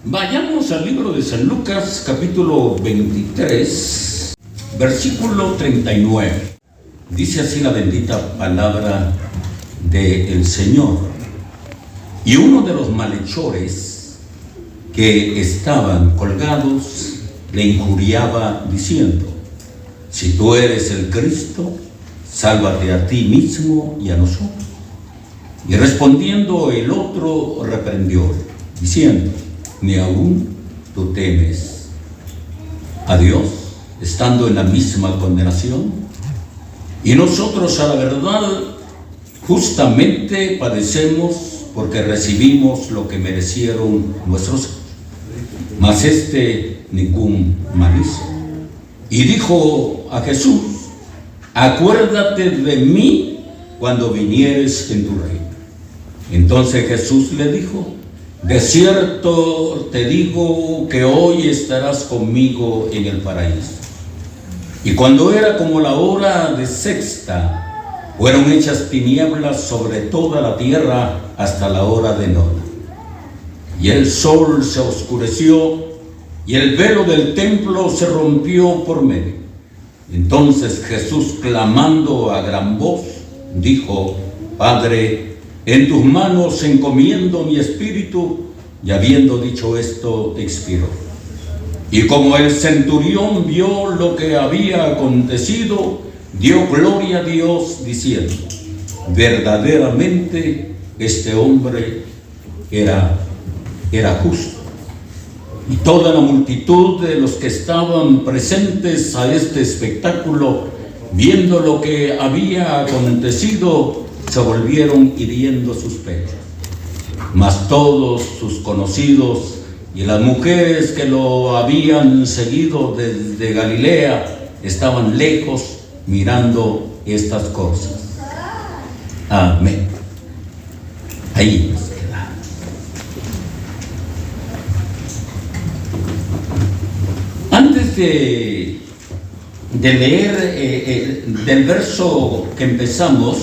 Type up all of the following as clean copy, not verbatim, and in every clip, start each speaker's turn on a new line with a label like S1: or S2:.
S1: Vayamos al libro de San Lucas, capítulo 23, versículo 39. Dice así la bendita palabra del Señor. Y uno de los malhechores que estaban colgados le injuriaba diciendo: si tú eres el Cristo, sálvate a ti mismo y a nosotros. Y respondiendo el otro reprendió, diciendo: ni aún tú temes a Dios, estando en la misma condenación. Y nosotros, a la verdad, justamente padecemos porque recibimos lo que merecieron nuestros, mas ningún mal hizo. Y dijo a Jesús: acuérdate de mí cuando vinieres en tu reino. Entonces Jesús le dijo: de cierto te digo que hoy estarás conmigo en el paraíso. Y cuando era como la hora de sexta, fueron hechas tinieblas sobre toda la tierra hasta la hora de noche. Y el sol se oscureció, y el velo del templo se rompió por medio. Entonces Jesús, clamando a gran voz, dijo: Padre, en tus manos encomiendo mi espíritu. Y habiendo dicho esto, expiró. Y como el centurión vio lo que había acontecido, dio gloria a Dios, diciendo: verdaderamente este hombre era justo. Y toda la multitud de los que estaban presentes a este espectáculo, viendo lo que había acontecido, se volvieron hiriendo sus pechos. Mas todos sus conocidos y las mujeres que lo habían seguido desde Galilea estaban lejos mirando estas cosas. Amén. Ahí nos quedamos. Antes de leer del verso que empezamos,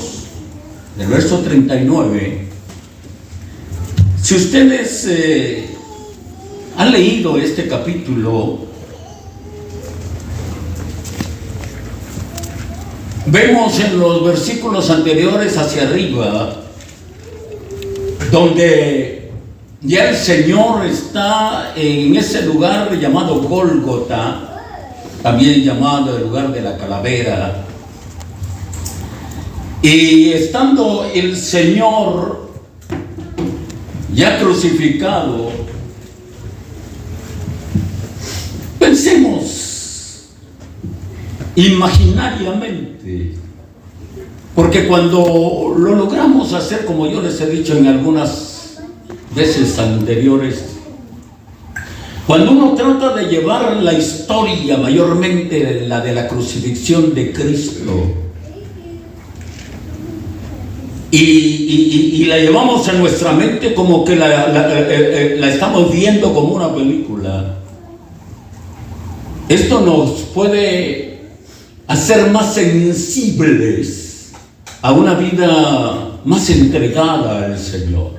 S1: del verso 39, si ustedes han leído este capítulo, vemos en los versículos anteriores hacia arriba, donde ya el Señor está en ese lugar llamado Gólgota, también llamado el lugar de la calavera. Y estando el Señor ya crucificado, pensemos imaginariamente, porque cuando lo logramos hacer, como yo les he dicho en algunas veces anteriores, cuando uno trata de llevar la historia, mayormente la de la crucifixión de Cristo, y la llevamos en nuestra mente como que la estamos viendo como una película, esto nos puede hacer más sensibles a una vida más entregada al Señor,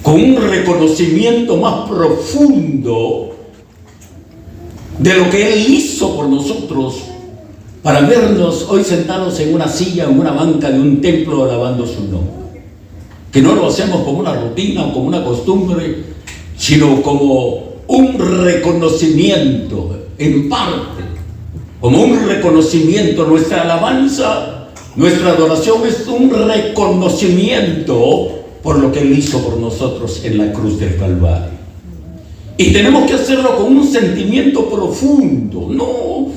S1: con un reconocimiento más profundo de lo que Él hizo por nosotros, para vernos hoy sentados en una silla, en una banca de un templo alabando su nombre. Que no lo hacemos como una rutina o como una costumbre, sino como un reconocimiento, en parte, como un reconocimiento. Nuestra alabanza, nuestra adoración es un reconocimiento por lo que Él hizo por nosotros en la cruz del Calvario. Y tenemos que hacerlo con un sentimiento profundo, no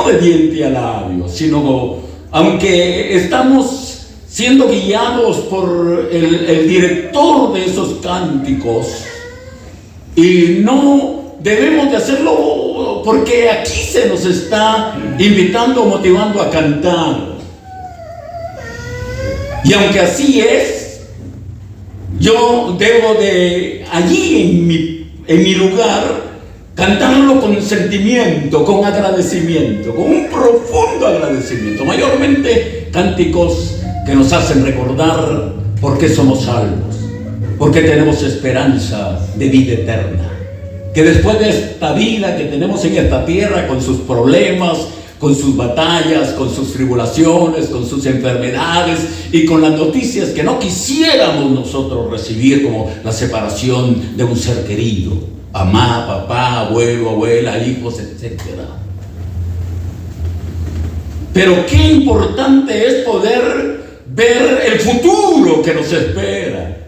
S1: de diente a labio, sino, aunque estamos siendo guiados por el director de esos cánticos, y no debemos de hacerlo porque aquí se nos está invitando, motivando a cantar. Y aunque así es, yo debo de allí en mi lugar cantarlo con sentimiento, con agradecimiento, con un profundo agradecimiento, mayormente cánticos que nos hacen recordar por qué somos salvos, porque tenemos esperanza de vida eterna. Que después de esta vida que tenemos en esta tierra, con sus problemas, con sus batallas, con sus tribulaciones, con sus enfermedades y con las noticias que no quisiéramos nosotros recibir, como la separación de un ser querido, mamá, papá, abuelo, abuela, hijos, etc. Pero qué importante es poder ver el futuro que nos espera.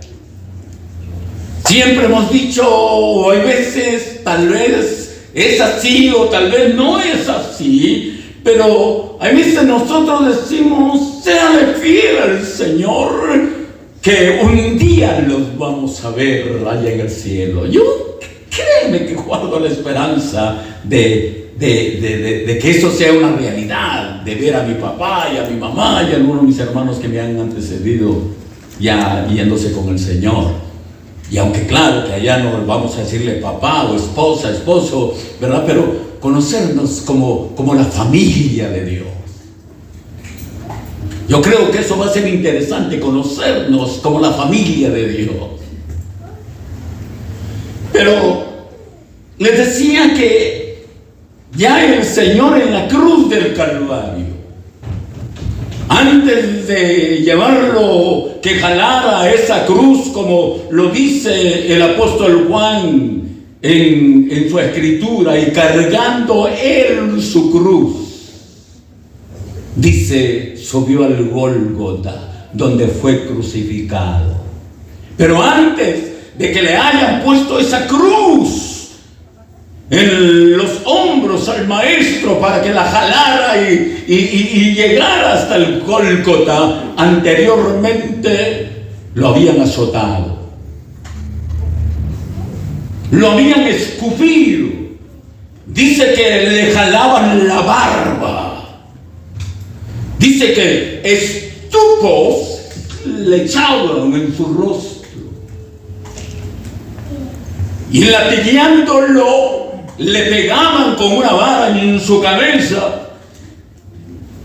S1: Siempre hemos dicho, o hay veces, tal vez es así o tal vez no es así, pero a veces nosotros decimos, séale fiel al Señor, que un día los vamos a ver allá en el cielo. Yo, créeme que guardo la esperanza de que eso sea una realidad, de ver a mi papá y a mi mamá y a algunos de mis hermanos que me han antecedido ya yéndose con el Señor. Y aunque claro que allá no vamos a decirle papá o esposa, esposo, ¿verdad? Pero conocernos como la familia de Dios. Yo creo que eso va a ser interesante, conocernos como la familia de Dios. Pero les decía que ya el Señor en la cruz del Calvario, antes de llevarlo, que jalara esa cruz, como lo dice el apóstol Juan en su escritura, y cargando él su cruz, dice, subió al Gólgota, donde fue crucificado. Pero antes de que le hayan puesto esa cruz en los hombros al maestro para que la jalara y llegara hasta el Gólgota, anteriormente lo habían azotado, lo habían escupido. Dice que le jalaban la barba, dice que estupos le echaban en su rostro y latigueándolo le pegaban con una vara en su cabeza,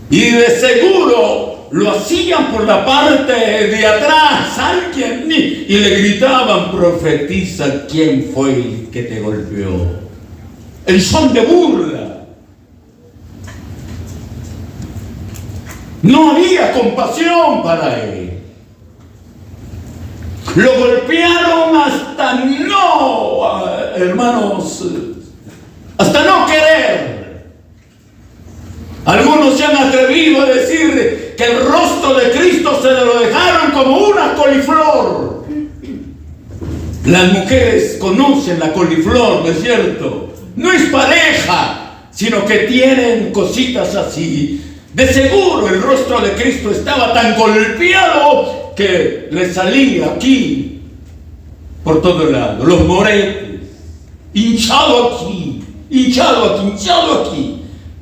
S1: y de seguro lo hacían por la parte de atrás, alguien, y le gritaban, profetiza quién fue el que te golpeó. El son de burla. No había compasión para él. Lo golpearon hasta no, hermanos, hasta no querer. Algunos se han atrevido a decir que el rostro de Cristo se lo dejaron como una coliflor. Las mujeres conocen la coliflor, ¿no es cierto? No es pareja, sino que tienen cositas así. De seguro el rostro de Cristo estaba tan golpeado que le salía aquí, por todo lado, los moretes, hinchado aquí, hinchado aquí, hinchado aquí.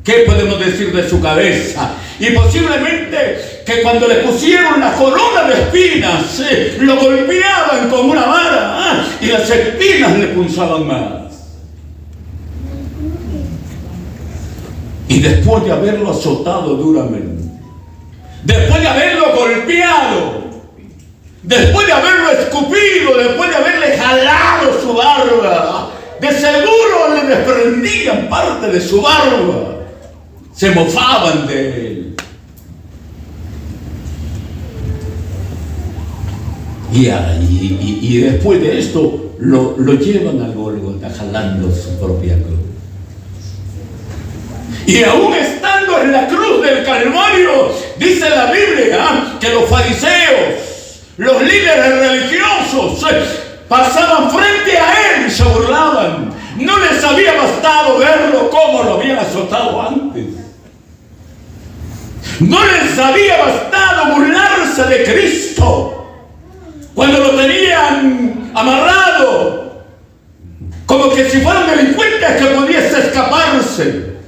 S1: ¿Qué podemos decir de su cabeza? Y posiblemente que cuando le pusieron la corona de espinas, lo golpeaban con una vara, y las espinas le punzaban más. Y después de haberlo azotado duramente, después de haberlo golpeado, después de haberlo escupido, después de haberle jalado su barba, de seguro le desprendían parte de su barba. Se mofaban de él. Y después de esto lo llevan al Gólgota jalando su propia cruz. Y aún estando en la cruz del Calvario, dice la Biblia, que los fariseos, los líderes religiosos, pasaban frente a él y se burlaban. No les había bastado verlo como lo habían azotado antes. No les había bastado burlarse de Cristo cuando lo tenían amarrado, como que si fuera un delincuente que pudiese escaparse.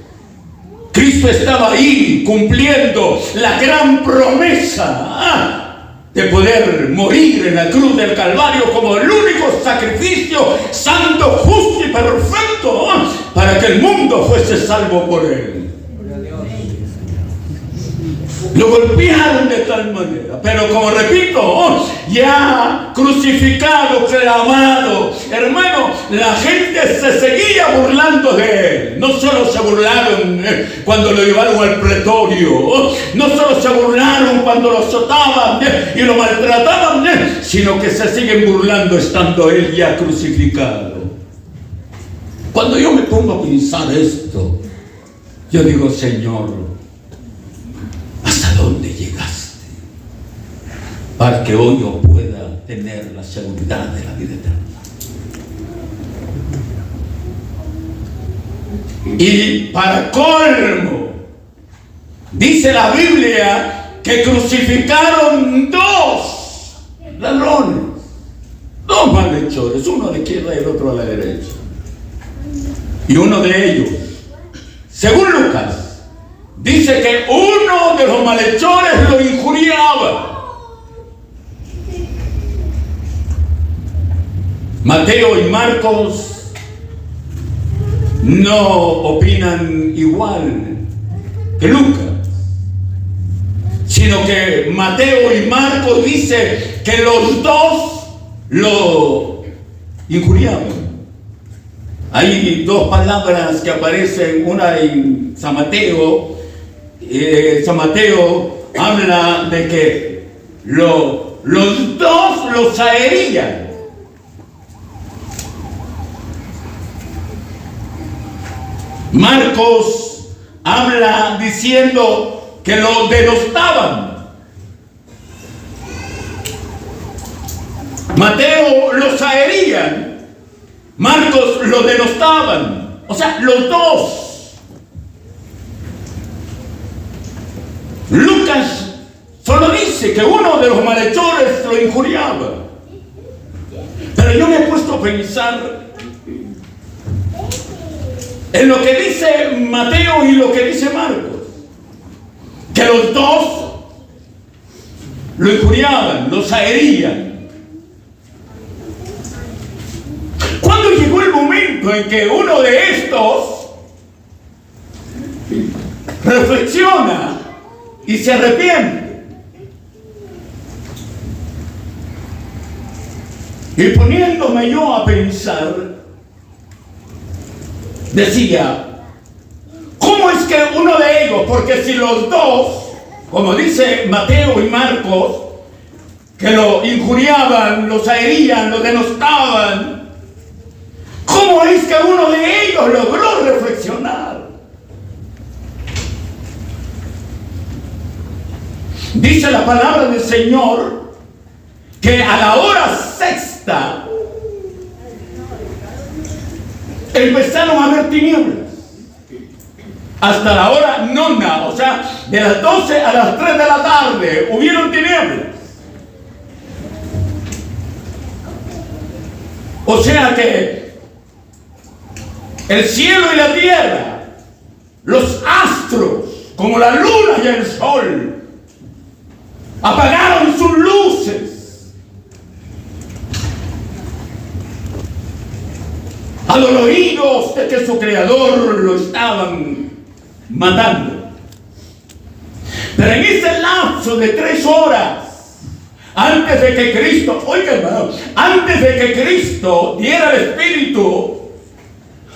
S1: Cristo estaba ahí cumpliendo la gran promesa de poder morir en la cruz del Calvario como el único sacrificio santo, justo y perfecto para que el mundo fuese salvo por él. Lo golpearon de tal manera, pero como repito, ya crucificado, clavado, hermano, la gente se seguía burlando de él. No solo se burlaron cuando lo llevaron al pretorio, no solo se burlaron cuando lo azotaban y lo maltrataban, sino que se siguen burlando estando él ya crucificado. Cuando yo me pongo a pensar esto, yo digo, Señor, ¿hasta dónde llegaste? Para que hoy yo pueda tener la seguridad de la vida eterna. Y para colmo, dice la Biblia que crucificaron dos ladrones, dos malhechores, uno a la izquierda y el otro a la derecha. Y uno de ellos, según Lucas, dice que uno de los malhechores lo injuriaba. Mateo y Marcos no opinan igual que Lucas, sino que Mateo y Marcos dice que los dos lo injuriaban. Hay dos palabras que aparecen, una en San Mateo. San Mateo habla de que los dos los aherían. Marcos habla diciendo que lo denostaban. Mateo los aherían. Marcos lo denostaban. O sea, los dos. Lucas solo dice que uno de los malhechores lo injuriaba. Pero yo me he puesto a pensar en lo que dice Mateo y lo que dice Marcos. Que los dos lo injuriaban, los aherían. ¿Cuándo llegó el momento en que uno de estos reflexiona y se arrepiente? Y poniéndome yo a pensar, decía, ¿cómo es que uno de ellos? Porque si los dos, como dice Mateo y Marcos, que lo injuriaban, los aherían, lo denostaban, ¿cómo es que uno de ellos logró reflexionar? Dice la palabra del Señor que a la hora sexta empezaron a haber tinieblas. Hasta la hora nona, o sea, de las 12 a las 3 de la tarde, hubieron tinieblas. O sea que el cielo y la tierra, los astros, como la luna y el sol, apagaron sus luces. Adoloridos de que su creador lo estaban matando. Pero en ese lapso de 3 horas, antes de que Cristo, oiga hermano, antes de que Cristo diera el Espíritu,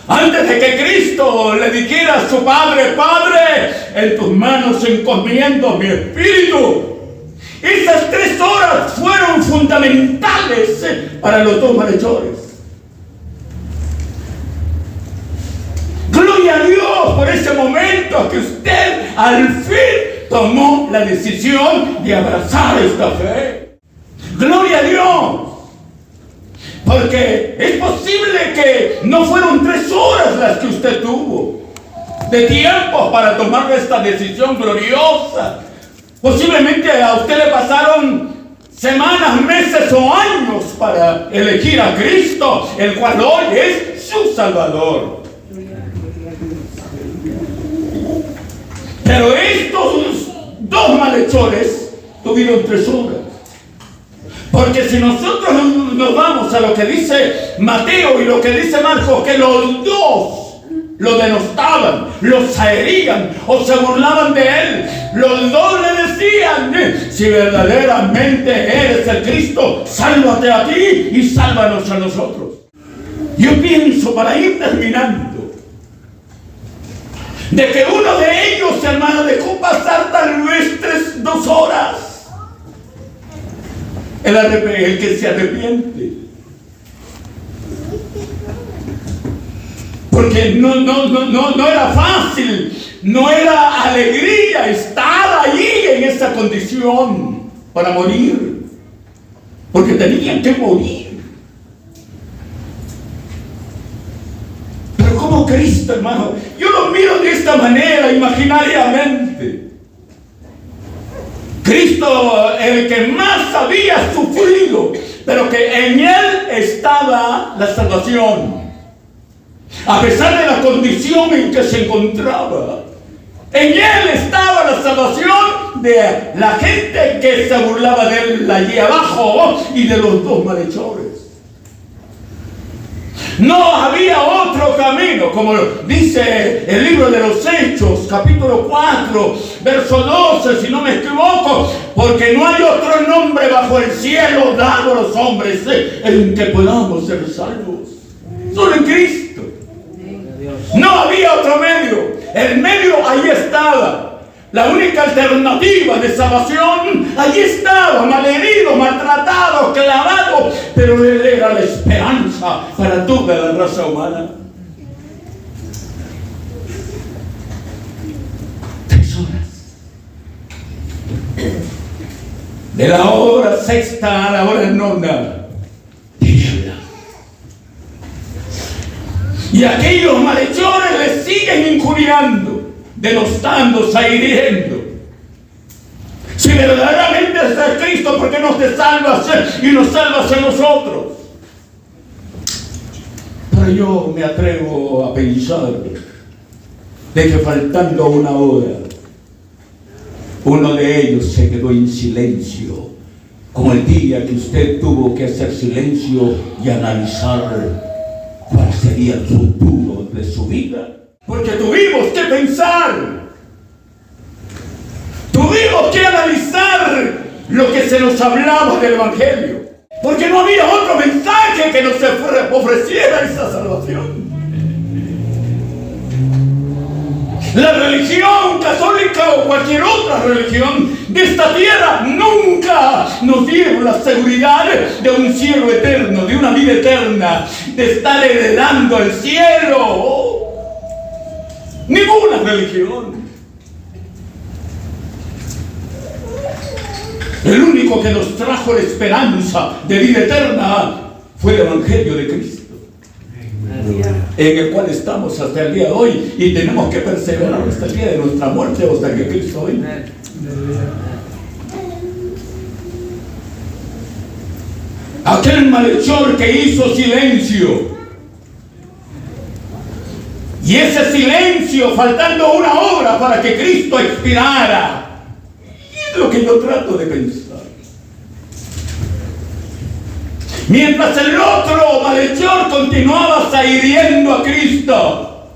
S1: antes de que Cristo le dijera a su Padre, Padre, en tus manos encomiendo mi espíritu. Esas 3 horas fueron fundamentales para los dos malhechores. Gloria a Dios por ese momento que usted al fin tomó la decisión de abrazar esta fe. Gloria a Dios. Porque es posible que no fueron 3 horas las que usted tuvo de tiempo para tomar esta decisión gloriosa. Posiblemente a usted le pasaron semanas, meses o años para elegir a Cristo, el cual hoy es su Salvador. Pero estos dos malhechores tuvieron 3 horas. Porque si nosotros nos vamos a lo que dice Mateo y lo que dice Marcos, que los dos
S2: lo denostaban, lo zaherían o se burlaban de él. Los dos le decían: si verdaderamente eres el Cristo, sálvate a ti y sálvanos a nosotros. Yo pienso, para ir terminando, de que uno de ellos, hermano, dejó pasar tal vez 2 horas. El que se arrepiente. Porque no era fácil, no era alegría estar allí en esa condición para morir. Porque tenían que morir. Pero como Cristo, hermano, yo lo miro de esta manera, imaginariamente. Cristo, el que más había sufrido, pero que en él estaba la salvación. A pesar de la condición en que se encontraba, en él estaba la salvación de la gente que se burlaba de él allí abajo y de los 2 malhechores. No había otro camino, como dice el libro de los Hechos, capítulo 4, verso 12, si no me equivoco, porque no hay otro nombre bajo el cielo dado a los hombres en que podamos ser salvos. Solo en Cristo. No había otro medio. El medio ahí estaba. La única alternativa de salvación allí estaba, malherido, maltratado, clavado, pero él era la esperanza para toda la raza humana. 3 horas. De la hora sexta a la hora nona, tiniebla. Y aquellos malhechores le siguen injuriando, denostando, hiriendo. Si verdaderamente es el Cristo, ¿por qué no te salvas y nos salvas a nosotros? Pero yo me atrevo a pensar de que faltando 1 hora, uno de ellos se quedó en silencio, como el día que usted tuvo que hacer silencio y analizar cuál sería el futuro de su vida. Porque tuvimos que pensar, tuvimos que analizar lo que se nos hablaba del Evangelio. Porque no había otro mensaje que nos ofreciera esa salvación. La religión católica o cualquier otra religión de esta tierra nunca nos dieron la seguridad de un cielo eterno, de una vida eterna, de estar heredando el cielo. Ninguna religión. El único que nos trajo la esperanza de vida eterna fue el Evangelio de Cristo, en el cual estamos hasta el día de hoy y tenemos que perseverar hasta el día de nuestra muerte o hasta que Cristo venga. Aquel malhechor que hizo silencio, y ese silencio faltando 1 hora para que Cristo expirara, y es lo que yo trato de pensar. Mientras el otro malhechor continuaba hiriendo a Cristo.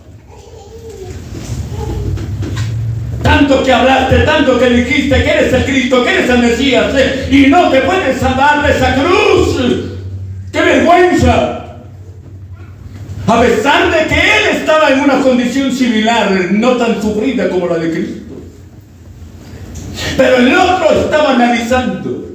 S2: Tanto que hablaste, tanto que dijiste que eres el Cristo, que eres el Mesías, y no te puedes salvar de esa cruz. ¡Qué vergüenza! A pesar de que él estaba en una condición similar, no tan sufrida como la de Cristo. Pero el otro estaba analizando.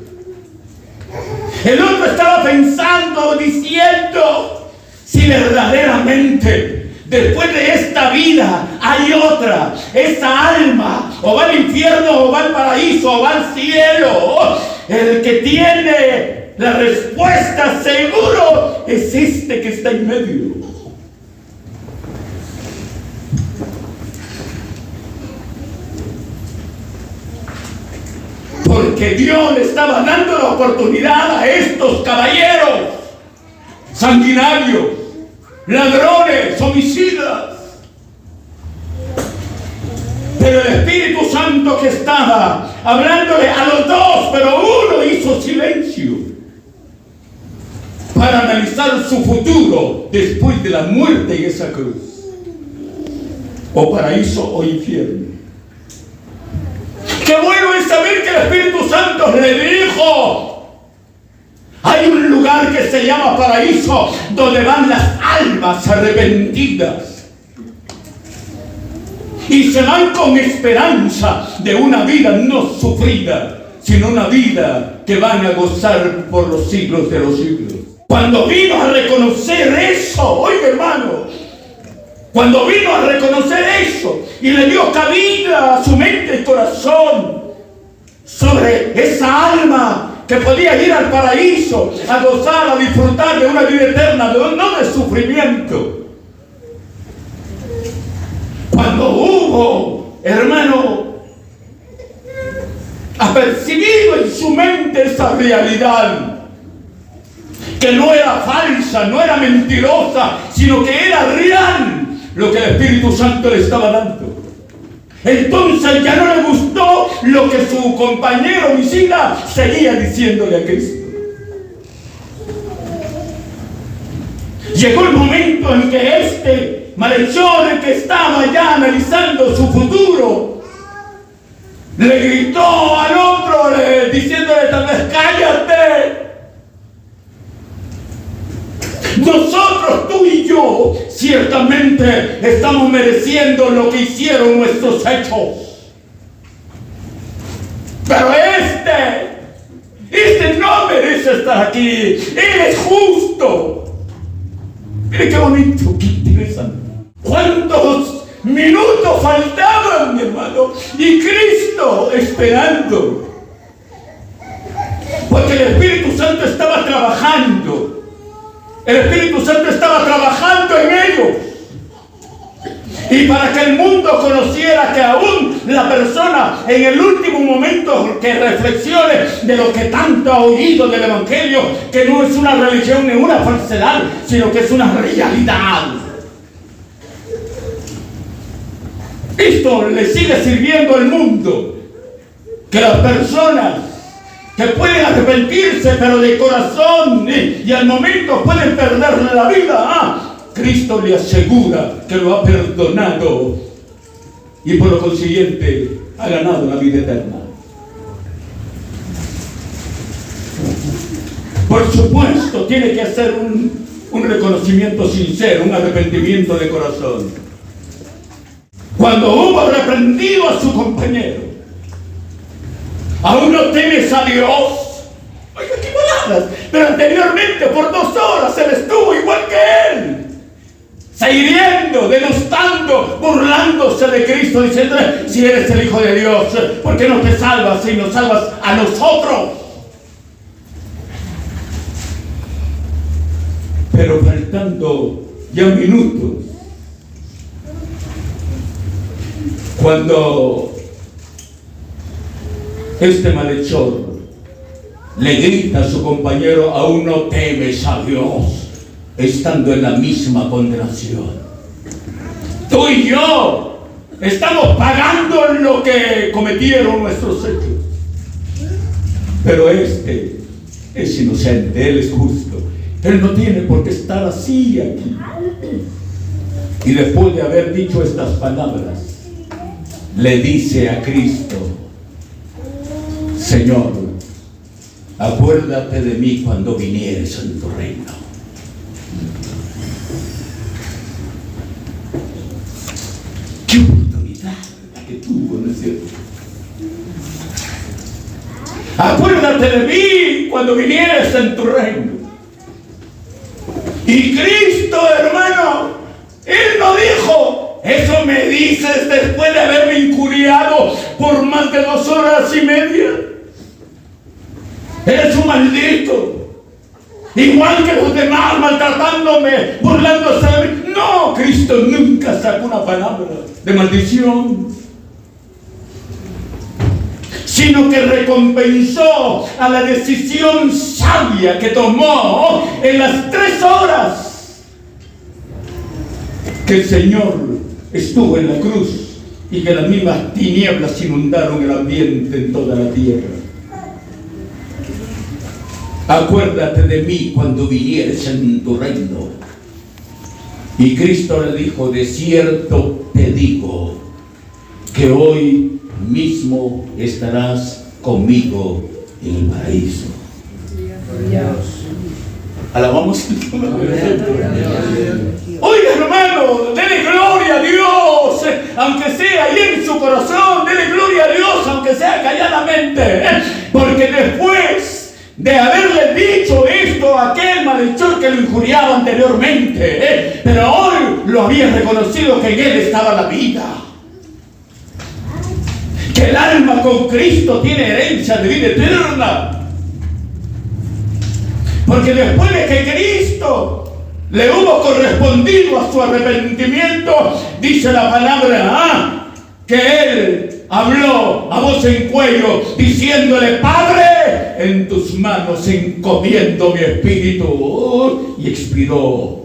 S2: El otro estaba pensando, diciendo, si verdaderamente después de esta vida hay otra, esa alma o va al infierno o va al paraíso o va al cielo, el que tiene la respuesta seguro es este que está en medio. Porque Dios le estaba dando la oportunidad a estos caballeros sanguinarios, ladrones, homicidas. Pero el Espíritu Santo que estaba hablándole a los 2, pero uno hizo silencio para analizar su futuro después de la muerte en esa cruz. o paraíso o infierno. Qué bueno es saber que el Espíritu Santo le dijo: hay un lugar que se llama paraíso, donde van las almas arrepentidas y se van con esperanza de una vida no sufrida, sino una vida que van a gozar por los siglos de los siglos. Cuando vino a reconocer eso, oiga hermano, cuando vino a reconocer eso y le dio cabida a su mente y corazón sobre esa alma que podía ir al paraíso, a gozar, a disfrutar de una vida eterna, no de sufrimiento. Cuando hubo, hermano, apercibido en su mente esa realidad, que no era falsa, no era mentirosa, sino que era real, lo que el Espíritu Santo le estaba dando. Entonces ya no le gustó lo que su compañero homicida seguía diciéndole a Cristo. Llegó el momento en que este malhechor, que estaba ya analizando su futuro, le gritó al otro, diciéndole tal vez: cállate. Nosotros, tú y yo, ciertamente estamos mereciendo lo que hicieron nuestros hechos. Pero este no merece estar aquí. Él es justo. Mire qué bonito, qué interesante. ¿Cuántos minutos faltaban, mi hermano? Y Cristo esperando. Porque el Espíritu Santo estaba trabajando. El Espíritu Santo estaba trabajando en ellos. Y para que el mundo conociera que aún la persona en el último momento que reflexione de lo que tanto ha oído del Evangelio, que no es una religión ni una falsedad, sino que es una realidad. Esto le sigue sirviendo al mundo, que las personas que pueden arrepentirse, pero de corazón, y al momento pueden perderle la vida, Cristo le asegura que lo ha perdonado y por lo consiguiente ha ganado la vida eterna. Por supuesto, tiene que hacer un reconocimiento sincero, un arrepentimiento de corazón. Cuando hubo reprendido a su compañero: ¿aún no temes a Dios? Oiga, qué palabras. Pero anteriormente, por 2 horas, él estuvo igual que él, se hiriendo, denostando, burlándose de Cristo, diciendo: si eres el Hijo de Dios, ¿por qué no te salvas y nos salvas a nosotros? Pero faltando ya minutos, cuando este malhechor le grita a su compañero: ¿aún no temes a Dios? Estando en la misma condenación. Tú y yo estamos pagando lo que cometieron nuestros hechos. Pero este es inocente, él es justo. Él no tiene por qué estar así aquí. Y después de haber dicho estas palabras, le dice a Cristo: Señor, acuérdate de mí cuando vinieres en tu reino. ¡Qué oportunidad la que tuvo, no es cierto! Acuérdate de mí cuando vinieres en tu reino. Y Cristo, hermano, Él no dijo: eso me dices después de haberme injuriado por más de 2 horas y media. Eres un maldito. Igual que los demás, maltratándome, burlándose de mí. No, Cristo nunca sacó una palabra de maldición, sino que recompensó a la decisión sabia que tomó en las 3 horas que el Señor estuvo en la cruz y que las mismas tinieblas inundaron el ambiente en toda la tierra. Acuérdate de mí cuando vinieres en tu reino. Y Cristo le dijo: de cierto te te digo que hoy mismo estarás conmigo en el paraíso. Alabamos. Oiga, hermano, dele gloria a Dios, aunque sea ahí en su corazón, dele gloria a Dios, aunque sea calladamente, porque después de haberle dicho esto a aquel malhechor que lo injuriaba anteriormente, pero hoy lo había reconocido que en él estaba la vida, que el alma con Cristo tiene herencia de vida eterna. Porque después de que Cristo le hubo correspondido a su arrepentimiento, dice la palabra, que Él habló a voz en cuello, diciéndole: Padre, en tus manos encomiendo mi espíritu. Y expiró.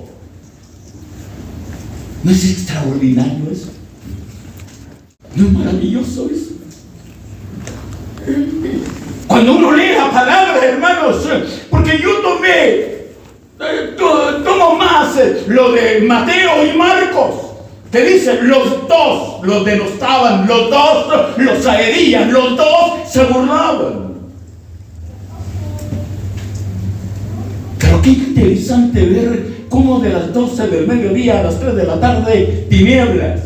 S2: ¿No es extraordinario eso? ¿No es maravilloso eso? Cuando uno lee la palabra, hermanos, porque yo tomo más lo de Mateo y Marcos, que dicen los dos los denostaban, los dos los aherían, los dos se burlaban. Pero qué interesante ver cómo de las 12 del mediodía a las 3 de la tarde, tinieblas.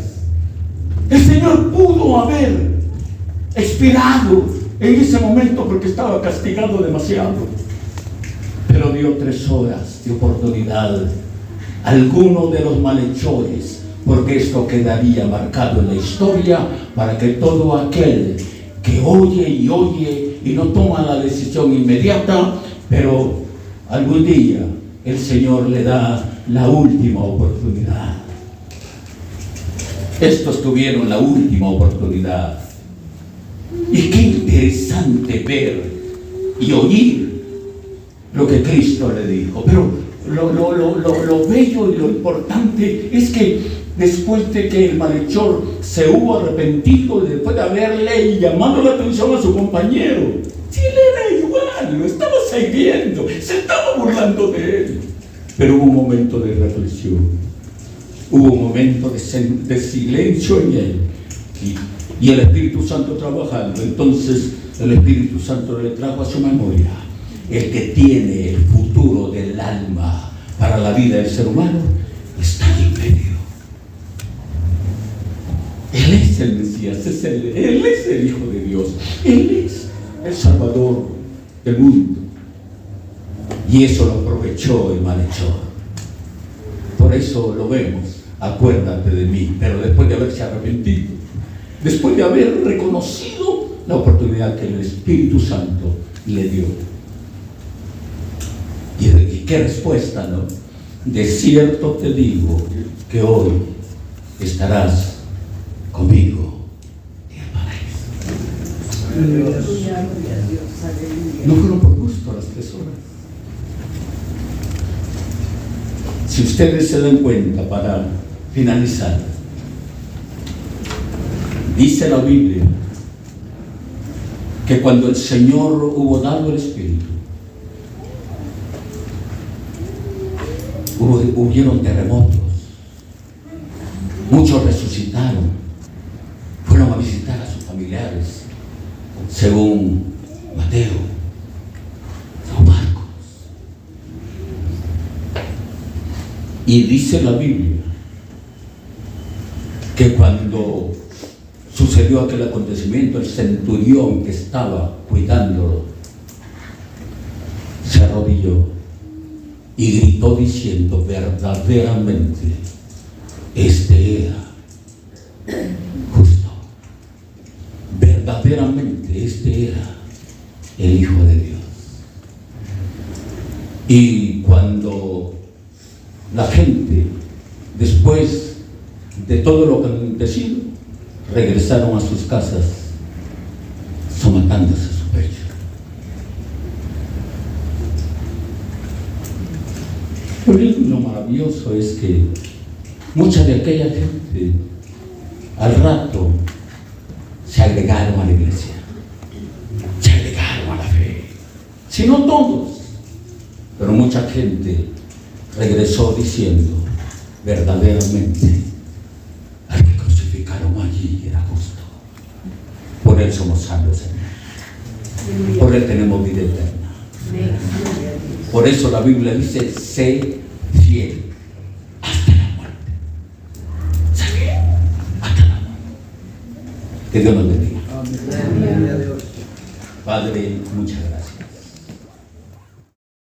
S2: El Señor pudo haber expirado en ese momento porque estaba castigado demasiado, pero dio 3 horas de oportunidad a alguno de los malhechores, porque esto quedaría marcado en la historia para que todo aquel que oye y no toma la decisión inmediata, pero algún día el Señor le da la última oportunidad. Estos tuvieron la última oportunidad. Y qué interesante ver y oír lo que Cristo le dijo. Pero lo bello y lo importante es que después de que el malhechor se hubo arrepentido, después de haberle llamado la atención a su compañero, si él era igual, lo estaba siguiendo, se estaba burlando de él. Pero hubo un momento de reflexión, hubo un momento de silencio en él, y el Espíritu Santo trabajando. Entonces el Espíritu Santo le trajo a su memoria: el que tiene el futuro del alma para la vida del ser humano está allí en medio. Él es el Mesías, Él es el Hijo de Dios, Él es el Salvador del mundo. Y eso lo aprovechó el malhechor. Por eso lo vemos: acuérdate de mí. Pero después de haberse arrepentido, después de haber reconocido la oportunidad que el Espíritu Santo le dio. ¿Y qué respuesta, no? De cierto te digo que hoy estarás conmigo en el paraíso. No fueron por gusto las 3 horas. Si ustedes se dan cuenta, para finalizar, dice la Biblia que cuando el Señor hubo dado el Espíritu, hubieron terremotos, muchos resucitaron, fueron a visitar a sus familiares, según Mateo, según Marcos. Y dice la Biblia que cuando sucedió aquel acontecimiento, el centurión que estaba cuidándolo se arrodilló y gritó diciendo: verdaderamente este era justo, verdaderamente este era el Hijo de Dios. Y cuando la gente, después de todo lo que han acontecido, regresaron a sus casas somatándose su pecho. Lo maravilloso es que mucha de aquella gente al rato se agregaron a la iglesia, se agregaron a la fe. Si no todos, pero mucha gente regresó diciendo: verdaderamente al que crucificó
S1: y era justo. Por Él somos salvos, Señor. Por Él tenemos vida eterna. Por eso la Biblia dice, sé fiel hasta la muerte. Sé fiel hasta la muerte. Que Dios nos bendiga. Padre, muchas gracias.